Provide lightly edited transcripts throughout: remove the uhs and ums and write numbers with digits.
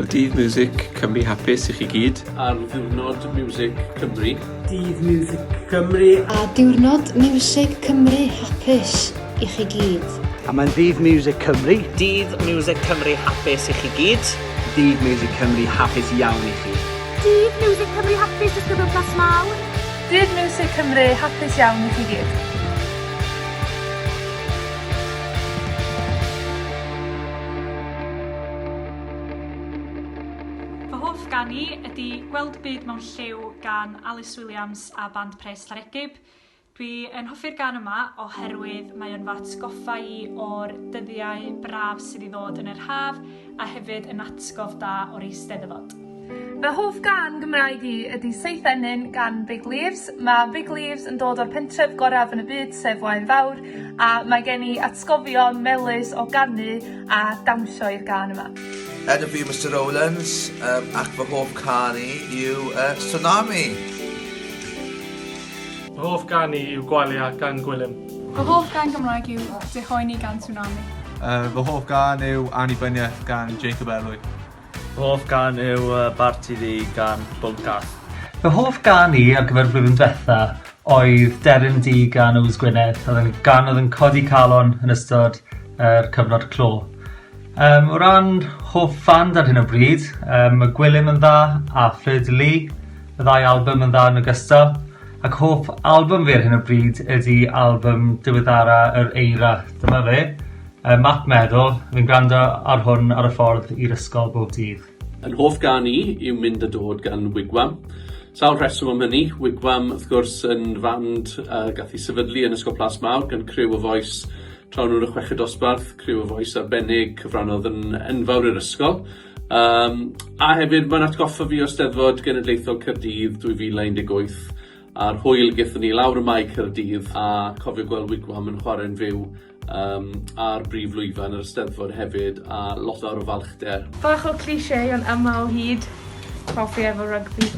Wel, Dydd Miwsig Cymru hapus i chi gyd. Ar ddiwrnod Miwsig Cymru. Dydd Miwsig Cymru. A diwrnod Miwsig Cymru hapus i chi gyd. A mae'n Dydd Miwsig Cymru. Dydd Miwsig Cymru hapus i chi gyd. Dydd Miwsig Cymru hapus iawn i chi. Dydd Miwsig Cymru hapus Ysgol Plasmawr. Dydd Miwsig Cymru hapus iawn i chi gyd. Fy hoff ganu ydy Gweld Byd Mewn Lliw gan Alice Williams a band pres Llaregib. Dwi yn hoffi'r gan yma oherwydd mae o'n atgoffa i o'r dyddiau braf sydd i ddod yn yr haf a hefyd yn atgof da o'r Eisteddfod. Fy hoff gan Gymraeg i ydy Seith Enyn gan Big Leaves. Mae Big Leaves yn dod o'r pentref goraf yn y byd sef Waun Fawr a mae gen i atgofion melys o ganu a dawnsio i'r gan yma. Edrych fi Mr Rowlands ac fy hoff canu yw Tsunami. Fy hoff ganu yw Gwalia gan Gwilym. Fy hoff gan Gymraeg yw Dyhoeni gan Tsunami. Fy hoff gan yw Annibyniaeth gan Jacob Elwy. Fy hoff gan yw Barti Ddi gan Bwncath. Fy hoff gan i ar gyfer blwyddyn diwetha oedd Deryn D gan Ows Gwynedd. Oedd yn codi calon yn ystod cyfnod clo. O ran hoff band ar hyn o bryd, mae Gwilym yn dda a Fleur de Lis, y ddau album yn dda yn ogystal. Ac hoff album fi ar hyn o bryd ydy album diweddara Yr Eira. Dyma fe. Map meddwl, fi'n gwrando ar hwn ar y ffordd i'r ysgol bob dydd. Yn hoff gan i yw Mynd a Dod gan Wigwam. Sawl rheswm am hynny, Wigwam wrth gwrs yn fand gath ei sefydlu yn Ysgol Plasmawr gan Criw o Fois trawn nhw'n y chweched dosbarth, Criw o Fois arbennig cyfrannodd yn enfawr i'r ysgol. A hefyd mae'n atgoffa fi o Steddfod Genedlaethol Caerdydd 2018 a'r hwyl gaethon ni lawr y mae Caerdydd a cofio gweld Wigwam yn chwarae'n fyw a'r brif lwyfan yr Eisteddfod hefyd a lot o'r falchder. Bach o cliché ond yma o hyd, hoffi efo rygbi.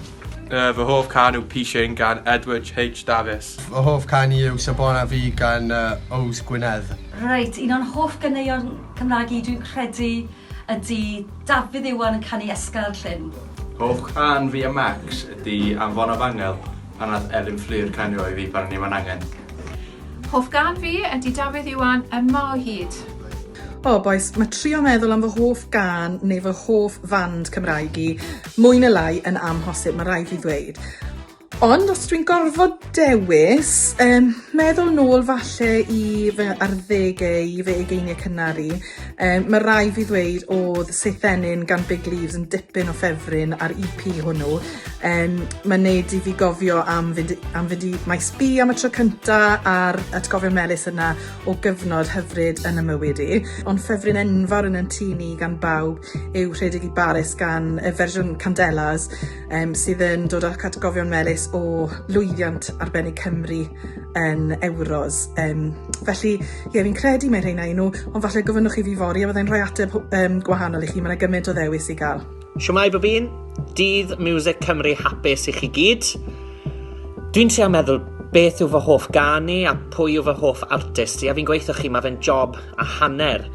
Fy hoff can yw Pishing gan Edward H Davies. Fy hoff can yw Sabona Fi gan Ows Gwynedd. Reit, un o'n hoff ganeuon Cymraeg i dwi'n credu ydy Dafydd Iwan yn canu Ysgol Llyn. Hoff can fi a Max ydy Anfon o Fangel pan nath Elin Fflir canio i fi pan o'n i'n angen. Hoff gan fi ydy Dafydd Iwan yma o hyd. Boys, mae trio meddwl am fy hoff gan neu fy hoff fand Cymraeg i mwy neu lai yn amhosib, mae rhaid fi ddweud. Ond os dwi'n gorfod dewis, meddwl nôl falle i fy arddegau, i fy ugeiniau cynnar i, mae rhaid fi ddweud oedd Seith Enyn gan Big Leaves yn dipyn o ffefryn ar EP hwnnw. Mae'n neud i fi gofio am fynd i maes B am y tro cynta a'r atgofion melys yna o gyfnod hyfryd yn y mywyd i. Ond ffefryn enfawr yn tŷ ni gan bawb yw Rhedeg i Baris gan y fersiwn Candelas sydd yn dod â'r atgofion melys o lwyddiant arbennig Cymru yn Euros. Felly, fi'n credu mae rheina i nhw, ond falle gofynnwch chi fi fori a byddai'n rhoi ateb gwahanol i chi, mae'n gymaint o ddewis i gael. Siwmai bobyn, Dydd Miwsig Cymru hapus i chi gyd. Dwi'n trio meddwl beth yw fy hoff ganu a pwy yw fy hoff artist a fi'n gweithio chi mae fe'n job a hanner.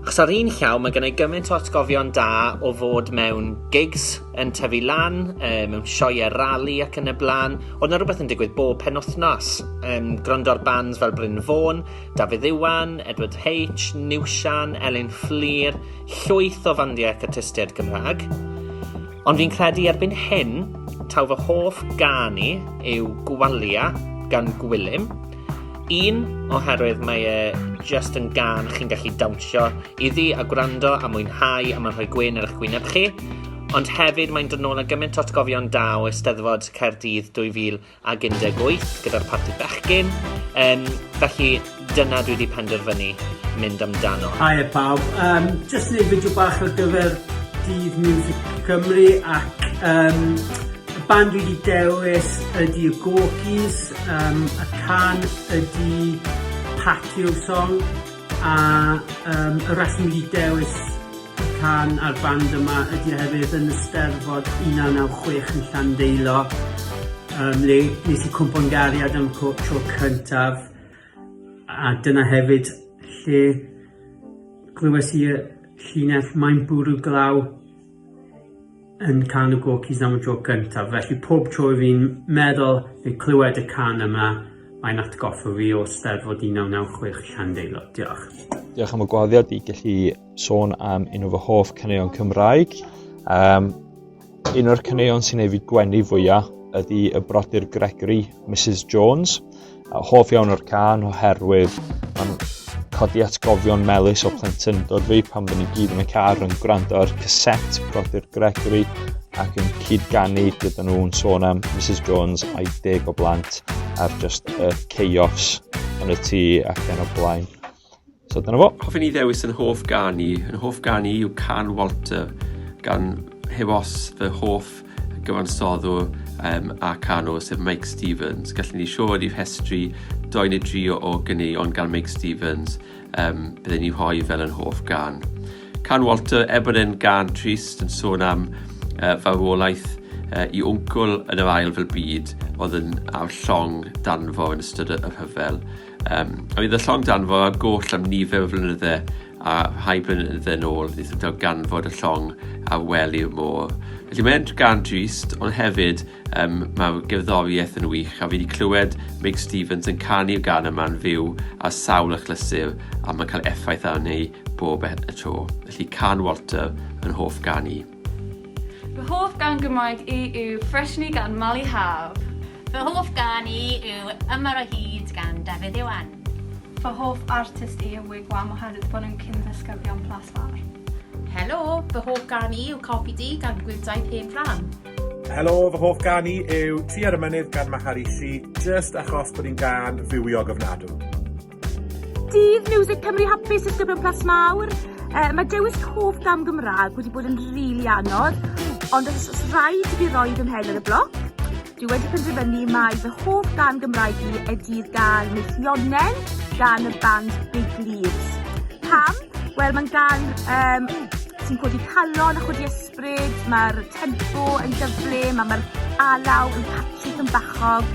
Achos ar un llaw mae gennau gymaint o atgofion da o fod mewn gigs yn tyfu lan, mewn sioeau rali ac yn y blaen. Oedd yna rhywbeth yn digwydd bob penwythnos. Gwrando ar bands fel Bryn Fawn, Dafydd Iwan, Edward H, Niwsian, Elin Fflir, llwyth o fandiau ac artistiaid Gymraeg. Ond fi'n credu erbyn hyn, taw fy hoff ganu yw Gwalia gan Gwilym. Un, oherwydd mae just yn gan chi'n gallu dawnsio iddi a gwrando a mwynhau a mae'n rhoi gwyn ar eich gwyneb chi. Ond hefyd mae'n dod nôl â gymaint o atgofion da o Eisteddfod Caerdydd 2018 gyda'r parti bechgyn. Felly dyna dwi wedi penderfynu mynd amdano. Haia pawb, jyst neud fideo bach ar gyfer Dydd Miwsig Cymru ac y band dwi wedi dewis ydy y Gorkies, y can ydy Patio Song a y reswm wedi dewis y can a'r band yma ydy hefyd yn y Steddfod 1996 yn Llandeilo le nes i cwmpo'n gariad am tro cyntaf a dyna hefyd lle glywes i y llinell Mae'n Bwrw Glaw yn can y gorkis am y tro gyntaf, felly pob tro fi'n meddwl neu clywed y can yma, mae'n atgoffa fi o Steddfod 1996 Llandeilo. Diolch. Diolch am y gwahoddiad i gallu sôn am un o fy hoff caneuon Cymraeg. Un o'r caneuon sy'n ei fi gwenu fwyaf ydy y brodyr Gregory, Mrs Jones. Hoff iawn o'r can oherwydd mae'n codi atgofion melys o plentyndod fi pan byddwn ni gyd yn y car yn gwrando ar caset brodyr Gregory ac yn cyd-ganu gyda nhw'n sôn am Mrs Jones a'i 10 o blant ar just y chaos yn y tŷ ac yn o blaen. So dyna fo. Hoffwn i ddewis yn hoff gan i. Yn hoff gan i yw Can Walter gan hebos fy hoff gyfansoddwr a canwr sef Mike Stevens. Gallwn ni siŵr i'r hestri 2 neu 3 o ganeuon gan Mike Stevens byddwn ni hoi fel yn hoff gan. Can Walter, bod e'n gan trist yn sôn am farwolaeth i wncl yn yr ail fel byd oedd yn ar llong danfo yn ystod y rhyfel. A bydd y llong danfo ar goll am nifer o flynyddau a rhai blynydde yn ôl wnaeth yn dal ganfod y llong a weli'r môr. Felly mae'n gan drist, ond hefyd mae gerddoriaeth yn wych a fi wedi clywed Mike Stevens yn canu'r gan yma'n fyw a sawl achlysur a mae'n cael effaith arni bob y tro. Felly Can Walter yn hoff gan i. Fy hoff gan Gymraeg i yw Freshney gan Mali Haf. Fy hoff gan i yw Ymar o Hyd gan Dafydd Iwan. Fy hoff artist i yw Wigwam oherwydd bod yn cyn-ddisgyblion Plasmawr. Helo, fy hoff gan i yw Copi D gan Gwibdaeth Hen Fran. Helo, fy hoff gan i yw Tri ar y Mynydd gan Maharishi, just achos bod ni'n gan fywiog ofnadw. Dydd Miwsig Cymru hapus Ysgol Plasmawr. Mae dewis hoff gam Gymraeg wedi bod yn rili anodd, ond os rhaid i fi roed ymhen yn y bloc, dwi wedi penderfynu mai fy hoff gan Gymraeg i ydy'r gan Meithionen gan y band Big Leaves. Pam? Wel, mae'n gan sy'n codi calon a chodi ysbryd, mae'r tempo yn gyflym a mae'r alaw yn catchy yn bachog.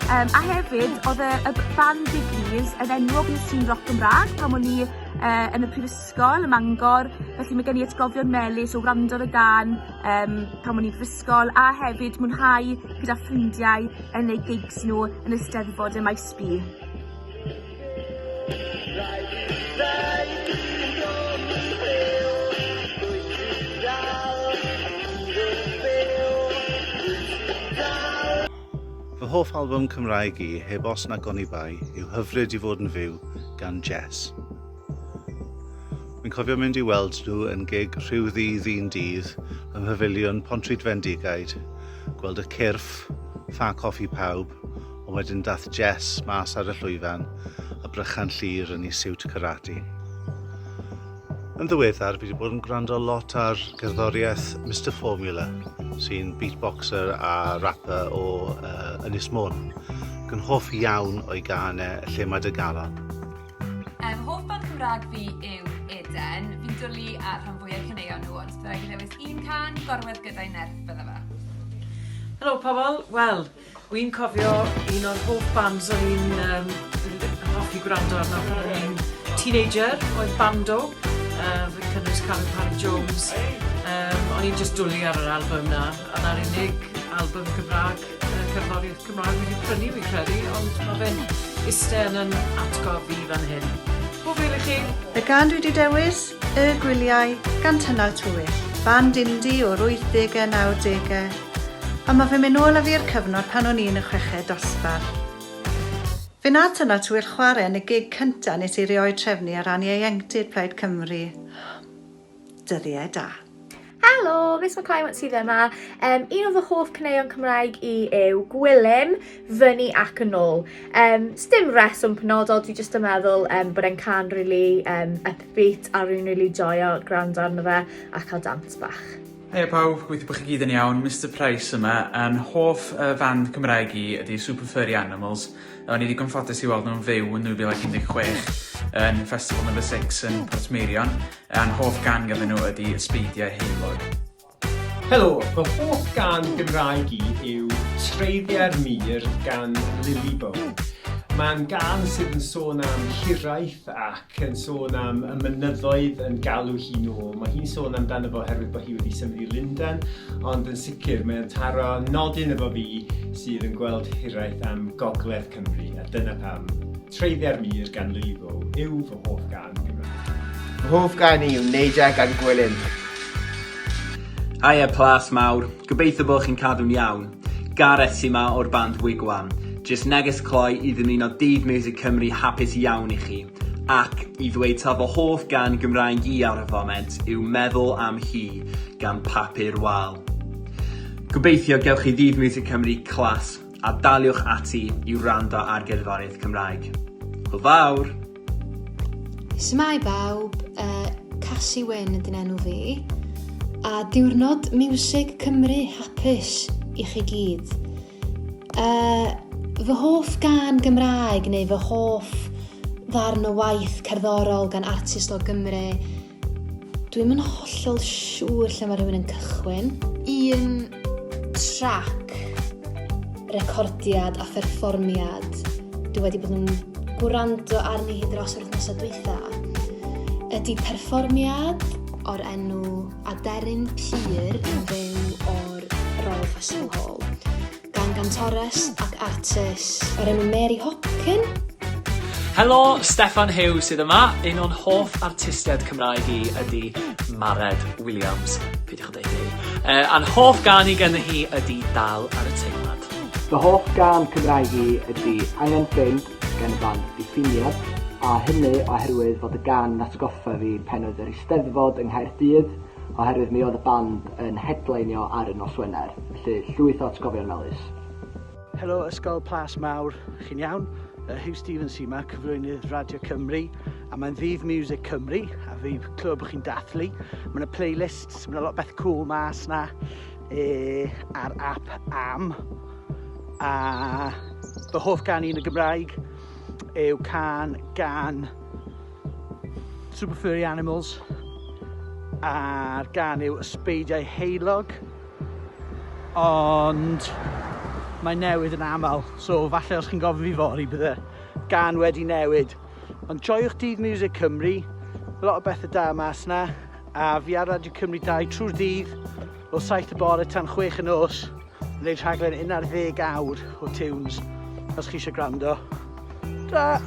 A hefyd, oedd y band Big Leaves yn enwog yn y sîn roc Gymraeg pan o'n i yn y Prifysgol, ym Mangor. Felly mae gen i atgofion melys o wrando ar y gan pan o'n i'n Prifysgol a hefyd mwynhau gyda ffrindiau yn eu gigs nhw yn y Steddfod y Maes B. Fy hoff albwm Cymraeg i, heb os na goni bai, yw Hyfryd i fod yn fyw gan Jess. Mi'n cofio mynd i weld nhw yn gig Rhyw Ddydd Un Dydd ym Mhavillion Pontryd Fendigaid, gweld y cyrff, ffa coffi pawb, ond wedyn dath Jess mas ar y llwyfan a brychan llir yn ei siwt karate. Yn ddiweddar, fi wedi bod yn gwrando lot ar gerddoriaeth Mr Formula, sy'n beatboxer a rapper o Ynys Môn. Yn hoff iawn o'i ganau lle mae dy galon. Hoff band Cymraeg fi yw Eden. Fi'n dwlu ar rhan fwyaf caneuon nhw, ond byddai gyda ddewis un can gorwedd gyda'i nerf bydda fe. Helo pobl, wel, wy'n cofio un o'r hoff bands o'n i'n hoffi gwrando arno pan o'n i'n teenager, oedd Bando. Fi'n cynnwys Carol Parry Jones. O'n i'n just dwlu ar yr album na, a na'r unig album Cymraeg, cerddoriaeth Cymraeg wedi prynu fi'n credu, ond mae fe'n isten yn atgof fi fan hyn. Pob il i chi. Y gan dwi wedi dewis, Y Gwyliau gan Tynnau Tywyll, band indie o'r 80au, 90au, a mae fe'n mynd nôl â fi'r cyfnod pan o'n i'n y 6au dosbarth. Fe na Tynnau Tywyll chwarae yn y gig cyntaf nes i rioed trefnu ar ran ieuenctid Plaid Cymru. Dyddiau da. Helo, Miss McClymont sydd yma. Un o fy hoff caneuon Cymraeg i yw Gwilym, Fyny ac yn ôl. Sdim reswm penodol, dwi jyst yn meddwl bod e'n can really upbeat a rwy'n really joio gwrando arno fe a cael dance bach. Hei pawb, gobeithio bod chi gyd yn iawn. Mr Price yma. Hoff band Cymraeg i ydy Super Furry Animals. O'n i wedi ffodus i weld nhw'n fyw yn 2016 yn Festival No. 6 yn Portmeirion. A'n hoff gan gyda nhw ydy Ysbeidiau Heilog. Helo, fy hoff gan Gymraeg i yw Treiddiau'r Mur gan Lily Bow. Mae'n gan sydd yn sôn am hiraeth ac yn sôn am y mynyddoedd yn galw hi nôl. Mae hi'n sôn amdano fo oherwydd bod hi wedi symud i Lundain, ond yn sicr mae'n taro nodyn efo fi sydd yn gweld hiraeth am Gogledd Cymru. A dyna pam Treiddau'r Mur gan Lifo yw fy hoff gan Gymraeg. Fy hoff gan i yw Neidia gan Gwilym. Haia Plasmawr, gobeithio bod chi'n cadw'n iawn. Gareth sy'n ma o'r band Wigwam. Jyst neges cloi i ddymuno Dydd Miwsig Cymru hapus iawn i chi. Ac i ddweud ta fy hoff gan Gymraeg i ar y foment yw Meddwl am hi gan Papur Wal. Gobeithio gewch chi Dydd Miwsig Cymru clas a daliwch ati i wrando ar gerddoriaeth Cymraeg. Hwyl fawr! Smai bawb, Cassie Wyn ydyn enw fi, a diwrnod Miwsig Cymru hapus i chi gyd. Fy hoff gan Gymraeg neu fy hoff ddarn o waith cerddorol gan artist o Gymru, dwi'n yn hollol siŵr lle mae rhywun yn cychwyn. Un trac, recordiad a pherfformiad dwi wedi bod yn gwrando arni hyd dros yr wythnosau dwytha ydy perfformiad o'r enw Aderyn Pyr yn fyw o'r Royal Festival Hall gan gantores ac artist o'r enw Mary Hopkin. Helo, Steffan Hugh sydd yma. Un o'n hoff artistiaid Cymraeg i ydy Mared Williams. Peidiwch o deud hi. A'n hoff gan i gynnu hi ydy Dal ar y Teimlad. Fy hoff gan Cymraeg i ydy Angen Ffrind gan y band Diffiniad, a hynny oherwydd fod y gan yn atgoffa fi pen oedd yr Eisteddfod yng Nghaerdydd, oherwydd mi oedd y band yn headlineio ar y nos Wener, felly llwyth o atgofion melys. Helo, Ysgol Plasmawr, chi'n iawn? Hugh Stevens sy'n yma, cyflwynydd Radio Cymru, a mae'n Dydd Miwsig Cymru, a fi clywed bod chi'n dathlu. Mae'n y playlists, mae'n lot beth cool mas na ar app Am. A fy hoff gan i yn y Gymraeg yw can gan Super Furry Animals, a'r gan yw Ysbeidiau Heulog, ond mae'n newid yn aml, so falle os chi'n gofyn fi fori bydde gan wedi newid. Ond joiwch Dydd Miwsig Cymru, lot o bethau da mas na, a fi ar Radio Cymru 2 trwy'r dydd, o 7 y bore tan 6 y nos, yn gwneud rhaglen 11 awr o tunes, os chi eisiau gwrando. Da!